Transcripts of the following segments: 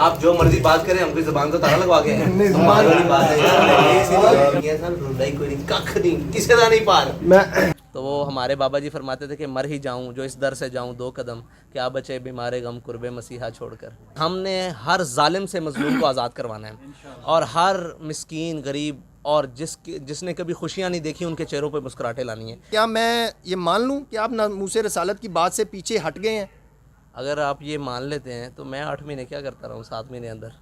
आप जो मर्जी बात करें, हमको जबान को ताला लगवा गए हैं। कमाल वाली बात है यार, ये सर रुलाई कोई नहीं, कख नहीं, किसी का नहीं पार। तो वो हमारे बाबा जी फरमाते थे कि मर ही जाऊं जो इस दर से जाऊं दो कदम, क्या बचे बीमारे गम कुर्बे मसीहा छोड़कर। हमने हर जालिम से मजलूम को आज़ाद करवाना है और हर मिस्कीन गरीब और जिसने कभी खुशियाँ नहीं देखी उनके चेहरों पे मुस्कुराहटें लानी है। क्या मैं ये मान लूँ कि आप नामूस रसालत की बात से पीछे हट गए हैं? अगर आप ये मान लेते हैं तो मैं 8 महीने क्या करता रहा हूँ, 7 महीने अंदर।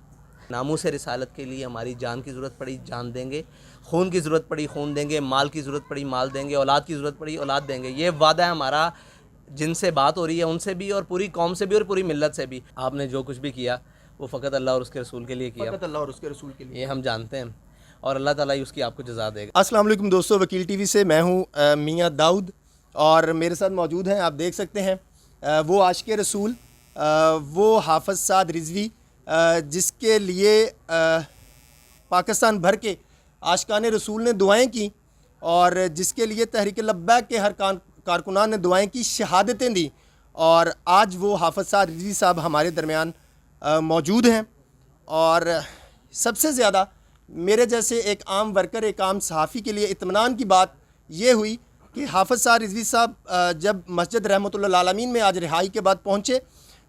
नामूस रिसालत के लिए हमारी जान की ज़रूरत पड़ी जान देंगे, खून की ज़रूरत पड़ी खून देंगे, माल की ज़रूरत पड़ी माल देंगे, औलाद की ज़रूरत पड़ी औलाद देंगे। ये वादा है हमारा, जिनसे बात हो रही है उनसे भी और पूरी कौम से भी और पूरी मिल्लत से भी। आपने जो कुछ भी किया वो फ़कत अल्लाह और उसके रसूल के लिए किया, फ़कत अल्लाह और उसके रसूल के लिए, ये हम जानते हैं और अल्लाह ताला ही उसकी आपको जज़ा देगा। अस्सलाम वालेकुम दोस्तों, वकील टीवी से मैं हूँ मियाँ दाऊद और मेरे साथ मौजूद हैं, आप देख सकते हैं, वो आशिक़ रसूल, वो हाफ़िज़ साद रिज़वी, जिसके लिए पाकिस्तान भर के आशिक़ान रसूल ने दुआएं की और जिसके लिए तहरीक लब्बैक के हर कारकुनान ने दुआएं की, शहादतें दी। और आज वो हाफ़िज़ साद रिज़वी साहब हमारे दरमियान मौजूद हैं। और सबसे ज़्यादा मेरे जैसे एक आम वर्कर, एक आम सहाफ़ी के लिए इत्मीनान की बात ये हुई कि हाफ़िज़ साद रिज़वी साहब जब मस्जिद रहमतुल्लाह आलमीन में आज रिहाई के बाद पहुँचे,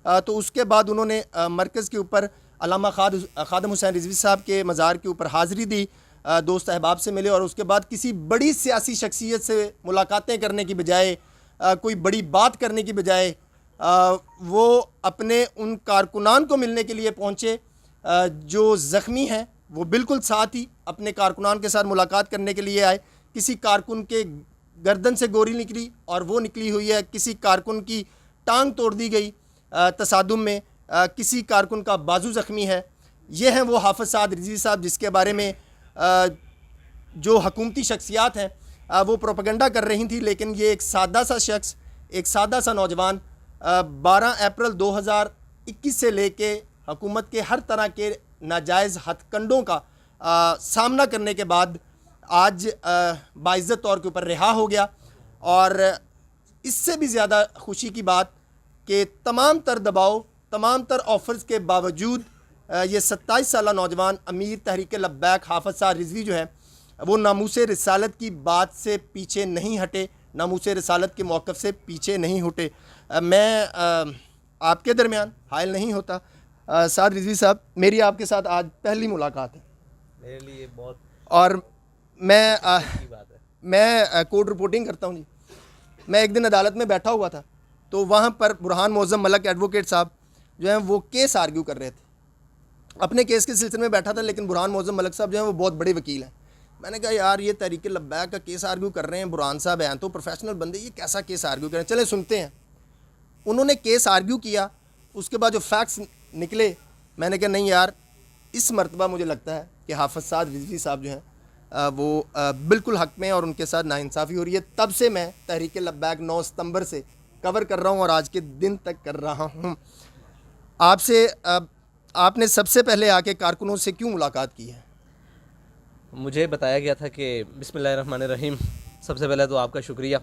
तो उसके बाद उन्होंने मरकज़ के ऊपर अल्लामा खादम हुसैन रिज़वी साहब के मज़ार के ऊपर हाज़िरी दी, दोस्त अहबाब से मिले और उसके बाद किसी बड़ी सियासी शख्सियत से मुलाकातें करने की बजाय, कोई बड़ी बात करने की बजाय, वो अपने उन कारकुनान को मिलने के लिए पहुँचे जो ज़ख्मी हैं। वो बिल्कुल साथ ही अपने कारकुनान के साथ मुलाकात करने के लिए आए। किसी कारकुन के गर्दन से गोली निकली और वो निकली हुई है, किसी कारकुन की टांग तोड़ दी गई तसादुम में, किसी कारकुन का बाजू ज़ख्मी है। ये हैं वो हाफ़िज़ साद रिज़वी साहब जिसके बारे में जो हकूमती शख्सियात हैं वो प्रोपेगेंडा कर रही थी, लेकिन ये एक सादा सा शख्स, एक सादा सा नौजवान 12 अप्रैल 2021 से लेके हुकूमत के हर तरह के नाजायज़ हथकंडों का सामना करने के बाद आज बाइज़्ज़त तौर के ऊपर रिहा हो गया। और इससे भी ज़्यादा खुशी की बात कि तमाम तर दबाव, तमाम तर ऑफ़र्स के बावजूद ये 27 साला नौजवान अमीर तहरीक लब्बैक हाफ़िज़ साद रिज़वी जो है वो नामूस रिसालत की बात से पीछे नहीं हटे, नामूस रिसालत के मौक़िफ़ से पीछे नहीं हटे। मैं आपके दरमियान हायल नहीं होता। साद रिज़वी साहब, मेरी आपके साथ आज पहली मुलाकात है मेरे लिए बहुत, और मैं बात है। मैं कोर्ट रिपोर्टिंग करता हूँ जी। मैं एक दिन अदालत में बैठा हुआ था, तो वहाँ पर बुरहान मोअज़्ज़म मलक एडवोकेट साहब जो हैं वो केस आर्ग्यू कर रहे थे। अपने केस के सिलसिले में बैठा था, लेकिन बुरहान मोअज़्ज़म मलक साहब जो हैं वो बहुत बड़े वकील हैं। मैंने कहा यार ये तहरीक लब्बैक का केस आर्ग्यू कर रहे हैं, बुरहान साहब हैं तो प्रोफेशनल बंदे, ये कैसा केस आर्ग्यू करें, चले सुनते हैं। उन्होंने केस आर्ग्यू किया, उसके बाद जो फैक्ट्स निकले, मैंने कहा नहीं यार, इस मरतबा मुझे लगता है कि हाफ़िज़ साद रिज़वी साहब जो हैं वो बिल्कुल हक़ में और उनके साथ नाइंसाफ़ी हो रही है। तब से मैं तहरीक लब्बैक 9 सितंबर से कवर कर रहा हूँ और आज के दिन तक कर रहा हूँ। आपसे आपने सबसे पहले आके कारकुनों से क्यों मुलाकात की है? मुझे बताया गया था कि बिस्मिल्लाहिर्रहमानिर्रहीम, सबसे पहले तो आपका शुक्रिया।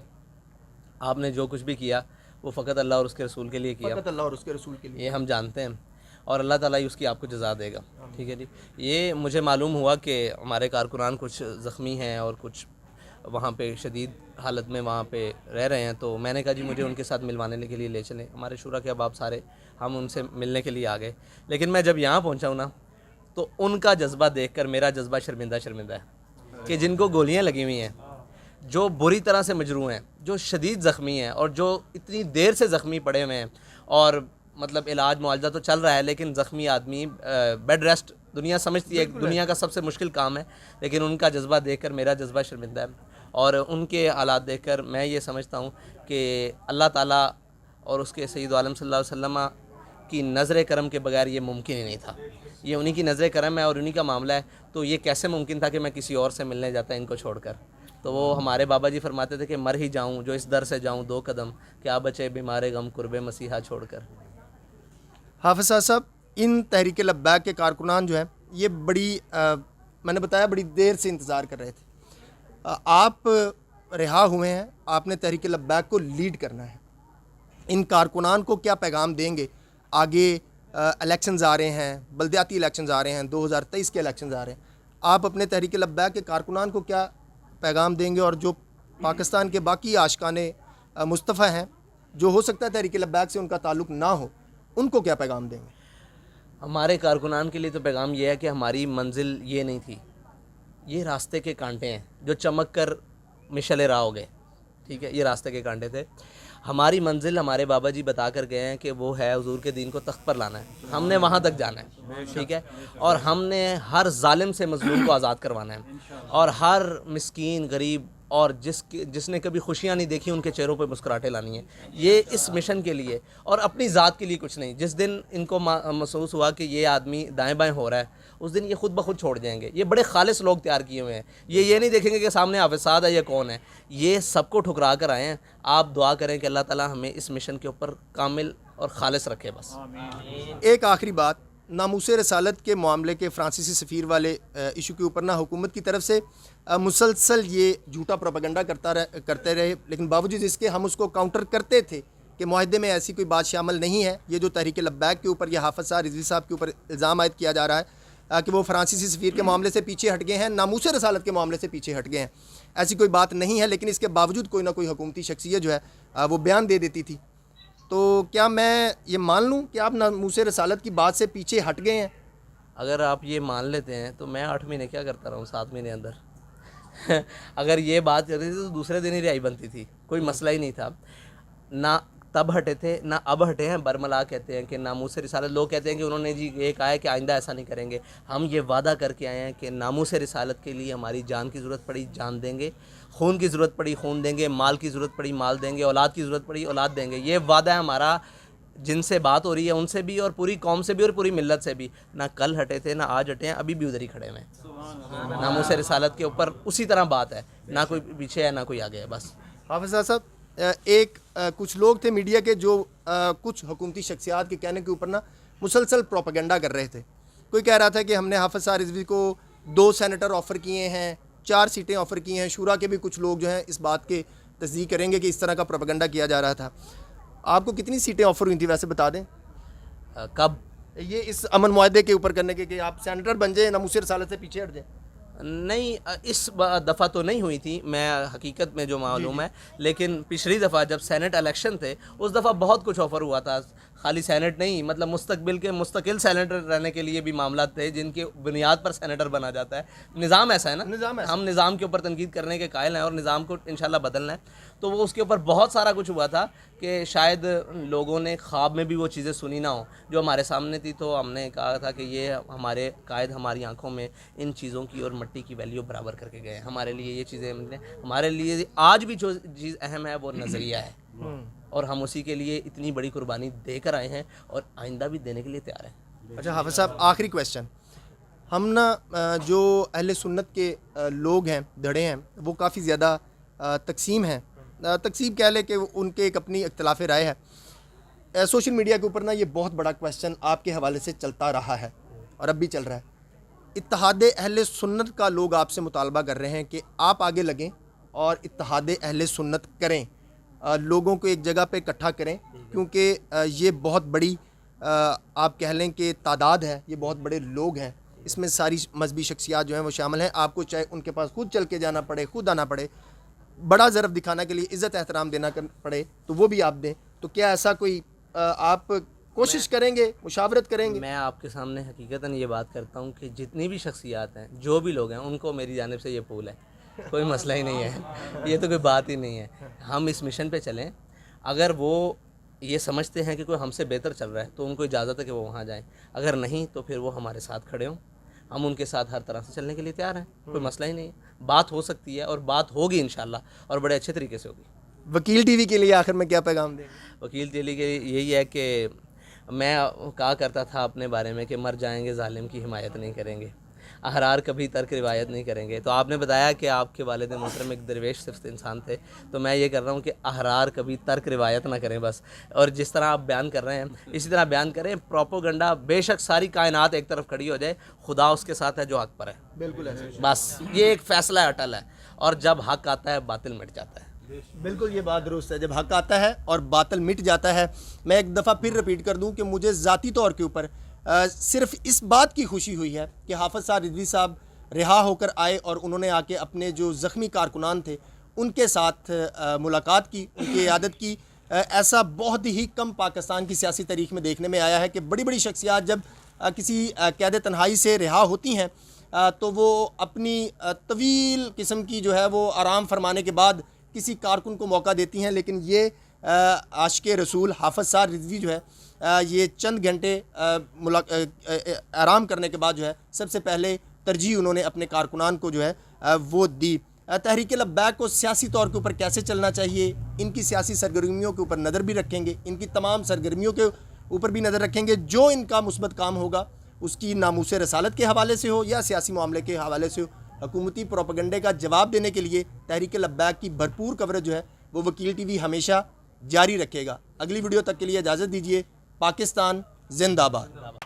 आपने जो कुछ भी किया वो फ़कत अल्लाह और उसके रसूल के लिए किया, फ़कत अल्लाह और उसके रसूल के लिए, ये हम जानते हैं और अल्लाह ताला ही उसकी आपको जज़ा देगा। ठीक है जी। ये मुझे मालूम हुआ कि हमारे कारकुनान कुछ ज़ख्मी हैं और कुछ वहाँ पे शदीद हालत में वहाँ पे रह रहे हैं, तो मैंने कहा जी मुझे उनके साथ मिलवाने के लिए ले चलें। हमारे शुरा के अहबाब सारे हम उनसे मिलने के लिए आ गए, लेकिन मैं जब यहाँ पहुँचा हूँ ना, तो उनका जज्बा देखकर मेरा जज्बा शर्मिंदा है कि जिनको गोलियाँ लगी हुई हैं, जो बुरी तरह से मजरूह हैं, जो शदीद ज़ख्मी हैं और जो इतनी देर से ज़ख्मी पड़े हुए हैं, और मतलब इलाज मुआवजा तो चल रहा है, लेकिन ज़ख्मी आदमी बेड रेस्ट दुनिया समझती है दुनिया का सबसे मुश्किल काम है, लेकिन उनका जज्बा देखकर मेरा जज्बा शर्मिंदा है। और उनके हालात देखकर मैं ये समझता हूँ कि अल्लाह ताला और उसके सय्यद आलम सल्लल्लाहु अलैहि वसल्लम की नज़र करम के बगैर ये मुमकिन ही नहीं था। ये उन्हीं की नज़र करम है और उन्हीं का मामला है, तो ये कैसे मुमकिन था कि मैं किसी और से मिलने जाता इनको छोड़कर। तो वो हमारे बाबा जी फरमाते थे कि मर ही जाऊँ जो इस दर से जाऊँ दो कदम, क्या बचे बीमारे गम कुर्बे मसीहा छोड़कर। हाफ़िज़ साहब, इन तहरीक लब्बैक के कारकुनान जो है ये बड़ी मैंने बताया बड़ी देर से इंतज़ार कर रहे थे। आप रिहा हुए हैं, आपने तहरीक लब्बैक को लीड करना है। इन कारकुनान को क्या पैगाम देंगे आगे इलेक्शंस आ रहे हैं, बल्दियाती इलेक्शंस आ रहे हैं, 2023 के इलेक्शंस आ रहे हैं, आप अपने तहरीक लब्बैक के कारकुनान को क्या पैगाम देंगे, और जो पाकिस्तान के बाकी आशिकाने मुस्तफ़ा हैं जो हो सकता है तहरीक लब्बैक से उनका ताल्लुक़ ना हो, उनको क्या पैगाम देंगे? हमारे कारकुनान के लिए तो पैगाम ये है कि हमारी मंजिल ये नहीं थी, ये रास्ते के कांटे हैं जो चमक कर मिशल राह हो गए। ठीक है, ये रास्ते के कांटे थे। हमारी मंजिल हमारे बाबा जी बता कर गए हैं कि वो है हुजूर के दीन को तख्त पर लाना है, हमने वहाँ तक जाना है। ठीक है, और हमने हर जालिम से मजलूम को आज़ाद करवाना है, और हर मिस्कीन गरीब और जिसने कभी खुशियाँ नहीं देखी उनके चेहरों पे मुस्कुराहटें लानी है। ये इस मिशन के लिए और अपनी ज़ात के लिए कुछ नहीं। जिस दिन इनको महसूस हुआ कि ये आदमी दाएं बाएं हो रहा है, उस दिन ये खुद ब खुद छोड़ जाएंगे। ये बड़े खालिस लोग तैयार किए हुए हैं। ये नहीं देखेंगे कि सामने हाफिज़ साद है, ये कौन है। ये सबको ठुकरा कर आए हैं। आप दुआ करें कि अल्लाह ताला हमें इस मिशन के ऊपर कामिल और खालिस रखे। बस एक आखिरी बात, नामूसे रसालत के मामले के फ्रांसीसी सफ़ीर वाले इशू के ऊपर ना हुकूमत की तरफ से मुसलसल ये झूठा प्रोपेगेंडा करते रहे, लेकिन बावजूद इसके हम उसको काउंटर करते थे कि मुआहदे में ऐसी कोई बात शामिल नहीं है। ये जो तहरीक लब्बैक के ऊपर या हाफिज़ साद रिजवी साहब के ऊपर इल्ज़ाम आयद किया जा रहा है कि वो फ्रांसीसी सफ़ीर के मामले से पीछे हट गए हैं, नामूसे रसालत के मामले से पीछे हट गए हैं, ऐसी कोई बात नहीं है। लेकिन इसके बावजूद कोई ना कोई हुकूमती शख्सियत जो है वो बयान दे देती थी। तो क्या मैं ये मान लूँ कि आप नामूसे रसालत की बात से पीछे हट गए हैं? अगर आप ये मान लेते हैं तो मैं 8 महीने क्या करता रहा हूँ 7 महीने अंदर अगर ये बात करती थी तो दूसरे दिन ही रिहाई बनती थी, कोई मसला ही नहीं था। ना तब हटे थे ना अब हटे हैं। बरमला कहते हैं कि नामूसे रिसालत, लोग कहते हैं कि उन्होंने जी ये कहा है कि आइंदा ऐसा नहीं करेंगे। हम ये वादा करके आए हैं कि नामूसे रिसालत के लिए हमारी जान की ज़रूरत पड़ी जान देंगे, खून की ज़रूरत पड़ी खून देंगे, माल की ज़रूरत पड़ी माल देंगे, औलाद की ज़रूरत पड़ी औलाद देंगे। ये वादा है हमारा, जिनसे बात हो रही है उनसे भी और पूरी कौम से भी और पूरी मिल्लत से भी। ना कल हटे थे ना आज हटे हैं, अभी भी उधर ही खड़े हुए हैं। नामूसे रिसालत के ऊपर उसी तरह बात है, ना कोई पीछे है ना कोई आगे है। बस हाफिज़ साहब, कुछ लोग थे मीडिया के जो कुछ हुकूमती शख्सियात के कहने के ऊपर ना मुसलसल प्रोपेगेंडा कर रहे थे। कोई कह रहा था कि हमने हाफिज़ साद रिजवी को 2 सेनेटर ऑफ़र किए हैं, 4 सीटें ऑफ़र की हैं। शूरा के भी कुछ लोग जो हैं इस बात के तस्दीक करेंगे कि इस तरह का प्रोपेगेंडा किया जा रहा था। आपको कितनी सीटें ऑफ़र हुई थी वैसे बता दें? कब? ये इस अमन मुआहदे के ऊपर करने के कि आप सेनेटर बन जाए, नामूसे रसालत से पीछे हट जाए। नहीं, इस दफ़ा तो नहीं हुई थी, मैं हकीकत में जो मालूम है। लेकिन पिछली दफ़ा जब सेनेट इलेक्शन थे उस दफ़ा बहुत कुछ ऑफ़र हुआ था। खाली सेनेट नहीं, मतलब मुस्तकिल सेनेटर रहने के लिए भी मामला थे जिनके बुनियाद पर सेनेटर बना जाता है। निज़ाम ऐसा है ना, हम निज़ाम के ऊपर तनकीद करने के कायल हैं और निज़ाम को इंशाल्लाह बदलना है। तो वो उसके ऊपर बहुत सारा कुछ हुआ था कि शायद लोगों ने ख्वाब में भी वो चीज़ें सुनी ना हो जो हमारे सामने थी। तो हमने कहा था कि ये हमारे कायद हमारी आंखों में इन चीज़ों की और मिट्टी की वैल्यू बराबर करके गए। हमारे लिए ये चीज़ें, हमारे लिए आज भी जो चीज़ अहम है वो नज़रिया है, और हम उसी के लिए इतनी बड़ी कुर्बानी देकर आए हैं और आइंदा भी देने के लिए तैयार हैं। अच्छा हाफिज़ साहब, आखिरी क्वेश्चन, हम ना जो अहले सुन्नत के लोग हैं, धड़े हैं, वो काफ़ी ज़्यादा तकसीम हैं, तकसीम कह ले कि उनके एक अपनी इख्तिलाफ़ राय है। सोशल मीडिया के ऊपर ना ये बहुत बड़ा क्वेश्चन आपके हवाले से चलता रहा है और अब भी चल रहा है। इत्तेहाद अहले सुन्नत का लोग आपसे मुतालबा कर रहे हैं कि आप आगे लगें और इत्तेहाद अहले सुन्नत करें, लोगों को एक जगह पे इकट्ठा करें, क्योंकि ये बहुत बड़ी आप कह लें कि तादाद है, ये बहुत बड़े लोग हैं, इसमें सारी मजहबी शख्सियात जो हैं वो शामिल हैं। आपको चाहे उनके पास खुद चल के जाना पड़े, खुद आना पड़े, बड़ा ज़रफ़ दिखाने के लिए इज़्ज़त एहतराम देना पड़े, तो वो भी आप दें। तो क्या ऐसा कोई आप कोशिश करेंगे, मुशावरत करेंगे? मैं आपके सामने हकीकतन ये बात करता हूँ कि जितनी भी शख्सियात हैं, जो भी लोग हैं, उनको मेरी जानिब से ये पूल है, कोई मसला ही नहीं है, ये तो कोई बात ही नहीं है। हम इस मिशन पे चलें। अगर वो ये समझते हैं कि कोई हमसे बेहतर चल रहा है तो उनको इजाज़त है कि वो वहाँ जाएं। अगर नहीं तो फिर वो हमारे साथ खड़े हों, हम उनके साथ हर तरह से चलने के लिए तैयार हैं, कोई मसला ही नहीं है। बात हो सकती है और बात होगी इंशाल्लाह, और बड़े अच्छे तरीके से होगी। वकील टीवी के लिए आखिर में क्या पैगाम देंगे? वकील टीवी के लिए यही है कि मैं कहा करता था अपने बारे में कि मर जाएंगे जालिम की हिमायत नहीं करेंगे, अहरार कभी तर्क रिवायत नहीं करेंगे। तो आपने बताया कि आपके वालिद मोहतरम एक दरवेश सिर्फ इंसान थे, तो मैं ये कर रहा हूँ कि अहरार कभी तर्क रिवायत ना करें बस। और जिस तरह आप बयान कर रहे हैं इसी तरह बयान करें। प्रोपोगंडा, बेशक सारी कायनात एक तरफ खड़ी हो जाए, खुदा उसके साथ है जो हक पर है। बिल्कुल ऐसे। बस ये एक फ़ैसला अटल है, और जब हक आता है बातिल मिट जाता है। बिल्कुल ये बात दुरुस्त है, जब हक आता है और बातिल मिट जाता है। मैं एक दफ़ा फिर रिपीट कर दूं कि मुझे ज़ाती तौर के ऊपर सिर्फ इस बात की खुशी हुई है कि हाफ़िज़ साद रिजवी साहब रिहा होकर आए और उन्होंने आके अपने जो ज़ख्मी कारकुनान थे उनके साथ मुलाकात की, उनकी इयादत की। ऐसा बहुत ही कम पाकिस्तान की सियासी तारीख़ में देखने में आया है कि बड़ी बड़ी शख्सियात जब किसी कैद तन्हाई से रिहा होती हैं तो वो अपनी तवील किस्म की जो है वो आराम फरमाने के बाद किसी कारकुन को मौका देती हैं। लेकिन ये आशिक़ रसूल हाफ़िज़ साद रिजवी जो है ये चंद घंटे आराम करने के बाद जो है सबसे पहले तरजीह उन्होंने अपने कारकुनान को जो है वो दी। तहरीक लब्बैक को सियासी तौर के ऊपर कैसे चलना चाहिए, इनकी सियासी सरगर्मियों के ऊपर नज़र भी रखेंगे, इनकी तमाम सरगर्मियों के ऊपर भी नज़र रखेंगे। जो इनका मुस्बत काम होगा उसकी नामूस रसालत के हवाले से हो या सियासी मामले के हवाले से हो, हुकूमती प्रोपेगेंडे का जवाब देने के लिए तहरीक लब्बैक की भरपूर कवरेज जो है वो वकील टीवी हमेशा जारी रखेगा। अगली वीडियो तक के लिए इजाज़त दीजिए। पाकिस्तान जिंदाबाद।